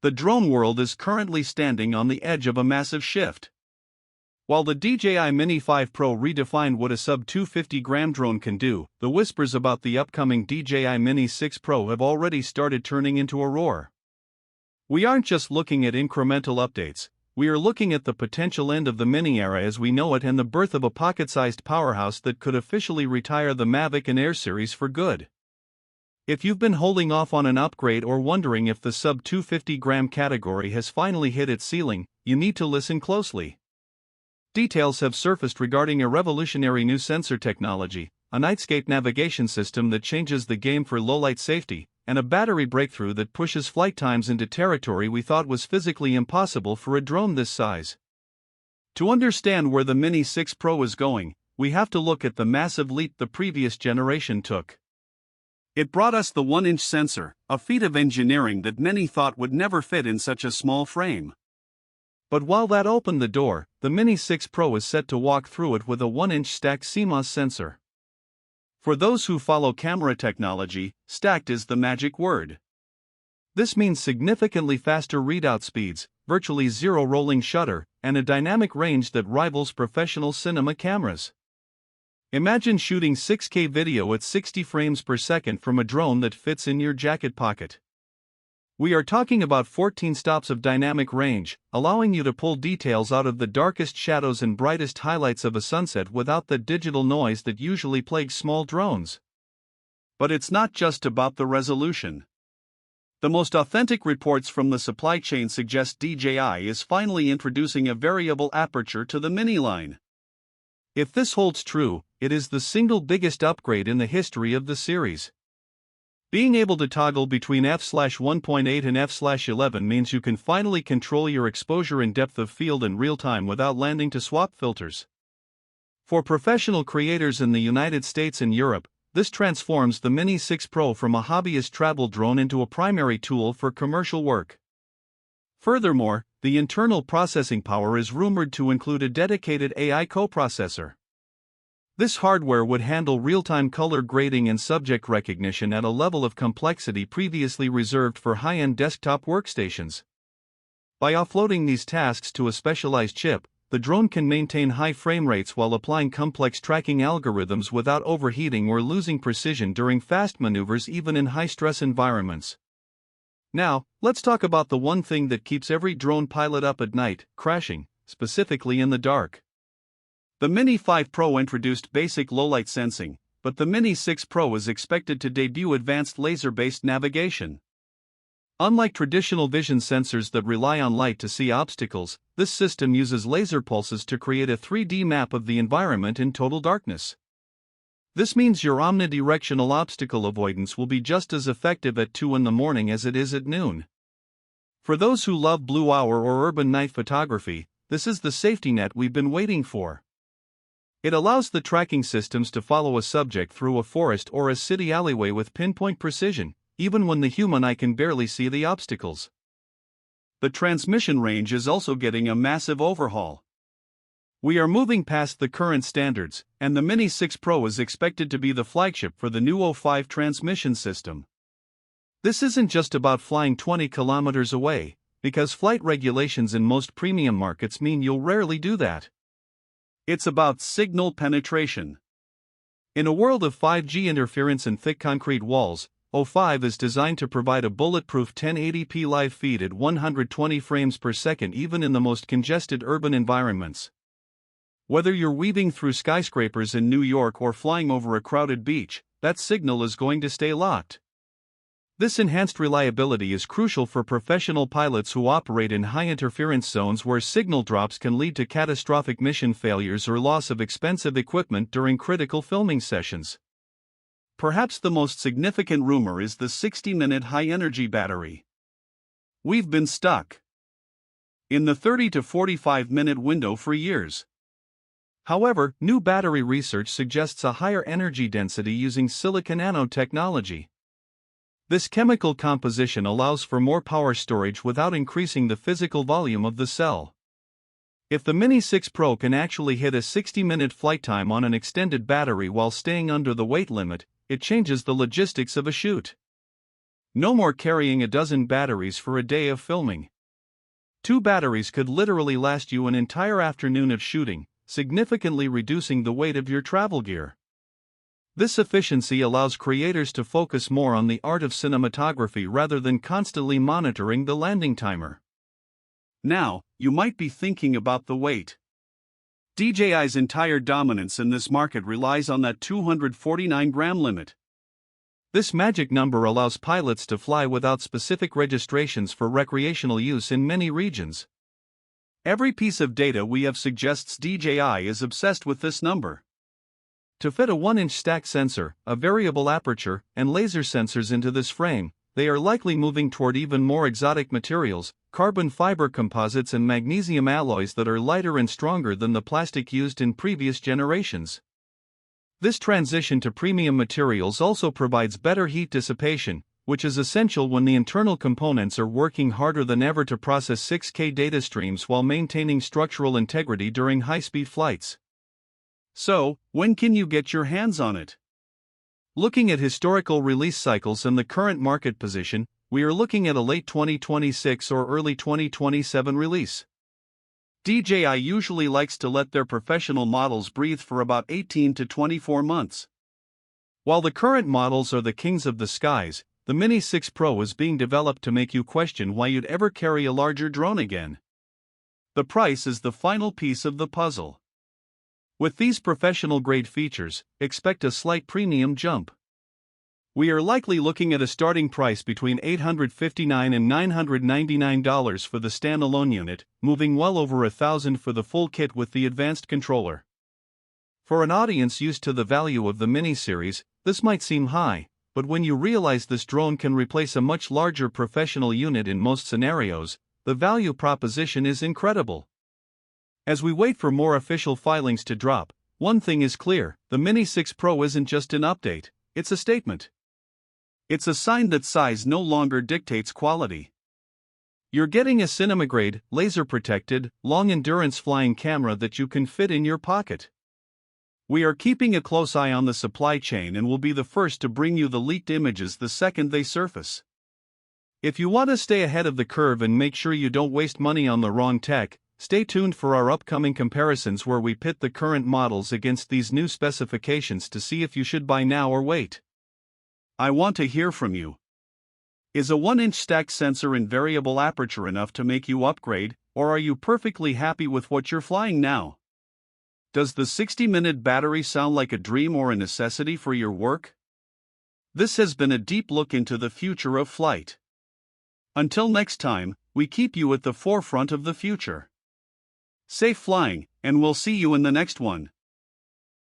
The drone world is currently standing on the edge of a massive shift. While the DJI Mini 5 Pro redefined what a sub-250-gram drone can do, the whispers about the upcoming DJI Mini 6 Pro have already started turning into a roar. We aren't just looking at incremental updates, we are looking at the potential end of the Mini era as we know it and the birth of a pocket-sized powerhouse that could officially retire the Mavic and Air series for good. If you've been holding off on an upgrade or wondering if the sub-250-gram category has finally hit its ceiling, you need to listen closely. Details have surfaced regarding a revolutionary new sensor technology, a nightscape navigation system that changes the game for low-light safety, and a battery breakthrough that pushes flight times into territory we thought was physically impossible for a drone this size. To understand where the Mini 6 Pro is going, we have to look at the massive leap the previous generation took. It brought us the 1-inch sensor, a feat of engineering that many thought would never fit in such a small frame. But while that opened the door, the Mini 6 Pro is set to walk through it with a 1-inch stacked CMOS sensor. For those who follow camera technology, stacked is the magic word. This means significantly faster readout speeds, virtually zero rolling shutter, and a dynamic range that rivals professional cinema cameras. Imagine shooting 6K video at 60 frames per second from a drone that fits in your jacket pocket. We are talking about 14 stops of dynamic range, allowing you to pull details out of the darkest shadows and brightest highlights of a sunset without the digital noise that usually plagues small drones. But it's not just about the resolution. The most authentic reports from the supply chain suggest DJI is finally introducing a variable aperture to the Mini line. If this holds true, it is the single biggest upgrade in the history of the series. Being able to toggle between f/1.8 and f/11 means you can finally control your exposure and depth of field in real time without landing to swap filters. For professional creators in the United States and Europe, this transforms the Mini 6 Pro from a hobbyist travel drone into a primary tool for commercial work. Furthermore, the internal processing power is rumored to include a dedicated AI coprocessor. This hardware would handle real-time color grading and subject recognition at a level of complexity previously reserved for high-end desktop workstations. By offloading these tasks to a specialized chip, the drone can maintain high frame rates while applying complex tracking algorithms without overheating or losing precision during fast maneuvers even in high-stress environments. Now, let's talk about the one thing that keeps every drone pilot up at night: crashing, specifically in the dark. The Mini 5 Pro introduced basic low-light sensing, but the Mini 6 Pro is expected to debut advanced laser-based navigation. Unlike traditional vision sensors that rely on light to see obstacles, this system uses laser pulses to create a 3D map of the environment in total darkness. This means your omnidirectional obstacle avoidance will be just as effective at 2 in the morning as it is at noon. For those who love blue hour or urban night photography, this is the safety net we've been waiting for. It allows the tracking systems to follow a subject through a forest or a city alleyway with pinpoint precision, even when the human eye can barely see the obstacles. The transmission range is also getting a massive overhaul. We are moving past the current standards, and the Mini 6 Pro is expected to be the flagship for the new O5 transmission system. This isn't just about flying 20 kilometers away, because flight regulations in most premium markets mean you'll rarely do that. It's about signal penetration. In a world of 5G interference and thick concrete walls, O5 is designed to provide a bulletproof 1080p live feed at 120 frames per second even in the most congested urban environments. Whether you're weaving through skyscrapers in New York or flying over a crowded beach, that signal is going to stay locked. This enhanced reliability is crucial for professional pilots who operate in high-interference zones where signal drops can lead to catastrophic mission failures or loss of expensive equipment during critical filming sessions. Perhaps the most significant rumor is the 60-minute high-energy battery. We've been stuck in the 30 to 45-minute window for years. However, new battery research suggests a higher energy density using silicon anode technology. This chemical composition allows for more power storage without increasing the physical volume of the cell. If the Mini 6 Pro can actually hit a 60-minute flight time on an extended battery while staying under the weight limit, it changes the logistics of a shoot. No more carrying a dozen batteries for a day of filming. 2 batteries could literally last you an entire afternoon of shooting, significantly reducing the weight of your travel gear. This efficiency allows creators to focus more on the art of cinematography rather than constantly monitoring the landing timer. Now, you might be thinking about the weight. DJI's entire dominance in this market relies on that 249-gram limit. This magic number allows pilots to fly without specific registrations for recreational use in many regions. Every piece of data we have suggests DJI is obsessed with this number. To fit a 1-inch stack sensor, a variable aperture, and laser sensors into this frame, they are likely moving toward even more exotic materials, carbon fiber composites and magnesium alloys that are lighter and stronger than the plastic used in previous generations. This transition to premium materials also provides better heat dissipation, which is essential when the internal components are working harder than ever to process 6K data streams while maintaining structural integrity during high-speed flights. So, when can you get your hands on it? Looking at historical release cycles and the current market position, we are looking at a late 2026 or early 2027 release. DJI usually likes to let their professional models breathe for about 18 to 24 months. While the current models are the kings of the skies, the Mini 6 Pro is being developed to make you question why you'd ever carry a larger drone again. The price is the final piece of the puzzle. With these professional-grade features, expect a slight premium jump. We are likely looking at a starting price between $859 and $999 for the standalone unit, moving well over $1,000 for the full kit with the advanced controller. For an audience used to the value of the Mini series, this might seem high, but when you realize this drone can replace a much larger professional unit in most scenarios, the value proposition is incredible. As we wait for more official filings to drop, one thing is clear: the Mini 6 Pro isn't just an update, it's a statement. It's a sign that size no longer dictates quality. You're getting a cinema-grade, laser-protected, long-endurance flying camera that you can fit in your pocket. We are keeping a close eye on the supply chain and will be the first to bring you the leaked images the second they surface. If you want to stay ahead of the curve and make sure you don't waste money on the wrong tech, stay tuned for our upcoming comparisons where we pit the current models against these new specifications to see if you should buy now or wait. I want to hear from you. Is a 1-inch stack sensor and variable aperture enough to make you upgrade, or are you perfectly happy with what you're flying now? Does the 60-minute battery sound like a dream or a necessity for your work? This has been a deep look into the future of flight. Until next time, we keep you at the forefront of the future. Safe flying, and we'll see you in the next one.